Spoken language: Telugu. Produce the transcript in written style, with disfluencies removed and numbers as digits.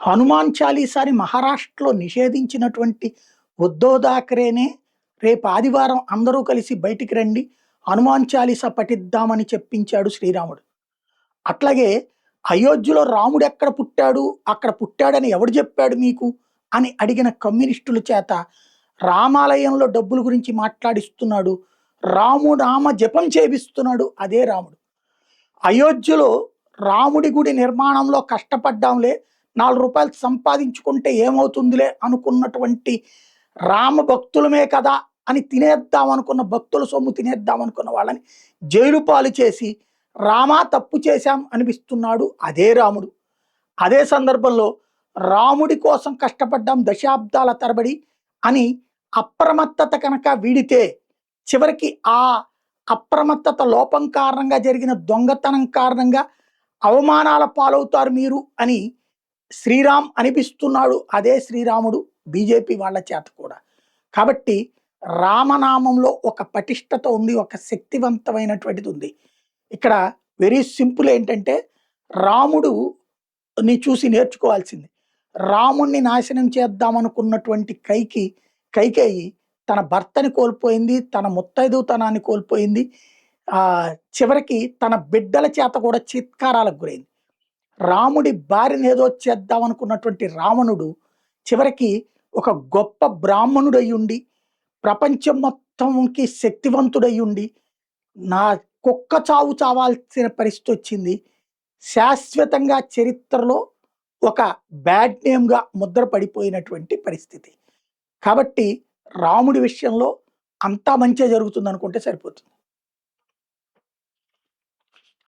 హనుమాన్ చాలీసాని మహారాష్ట్రలో నిషేధించినటువంటి ఉద్ధవ్ థాకరేనే రేపు ఆదివారం అందరూ కలిసి బయటికి రండి హనుమాన్ చాలీసా పఠిద్దామని చెప్పించాడు శ్రీరాముడు. అట్లాగే అయోధ్యలో రాముడు ఎక్కడ పుట్టాడు, అక్కడ పుట్టాడని ఎవడు చెప్పాడు మీకు అని అడిగిన కమ్యూనిస్టుల చేత రామాలయంలో డబ్బుల గురించి మాట్లాడిస్తున్నాడు. రామ జపం చేపిస్తున్నాడు అదే రాముడు. అయోధ్యలో రాముడి గుడి నిర్మాణంలో కష్టపడ్డాంలే, 4 రూపాయలు సంపాదించుకుంటే ఏమవుతుందిలే అనుకున్నటువంటి రామ భక్తులమే కదా అని తినేద్దాం అనుకున్న భక్తుల సొమ్ము తినేద్దాం అనుకున్న వాళ్ళని జైలు పాలు చేసి రామా తప్పు చేశాం అనిపిస్తున్నాడు అదే రాముడు. అదే సందర్భంలో రాముడి కోసం కష్టపడ్డాం దశాబ్దాల తరబడి అని అప్రమత్తత కనుక వీడితే చివరికి ఆ అప్రమత్తత లోపం కారణంగా జరిగిన దొంగతనం కారణంగా అవమానాల పాలవుతారు మీరు అని శ్రీరామ్ అనిపిస్తున్నాడు అదే శ్రీరాముడు బీజేపీ వాళ్ళ చేత కూడా. కాబట్టి రామనామంలో ఒక పటిష్టత ఉంది, ఒక శక్తివంతమైనటువంటిది ఉంది. ఇక్కడ వెరీ సింపుల్ ఏంటంటే రాముడుని చూసి నేర్చుకోవాల్సింది. రాముణ్ణి నాశనం చేద్దామనుకున్నటువంటి కైకేయి తన భర్తని కోల్పోయింది, తన ముత్తైదుతనాన్ని కోల్పోయింది, చివరికి తన బిడ్డల చేత కూడా చిత్కారాలకు గురైంది. రాముడి భార్యను ఏదో చేద్దామనుకున్నటువంటి రావణుడు చివరికి ఒక గొప్ప బ్రాహ్మణుడు అయ్యుండి ప్రపంచం మొత్తంకి శక్తివంతుడయ్యుండి నా కుక్క చావు చావాల్సిన పరిస్థితి వచ్చింది. శాశ్వతంగా చరిత్రలో ఒక బ్యాడ్ నేమ్గా ముద్ర పడిపోయినటువంటి పరిస్థితి. కాబట్టి రాముడి విషయంలో అంతా మంచిగా జరుగుతుంది అనుకుంటే సరిపోతుంది.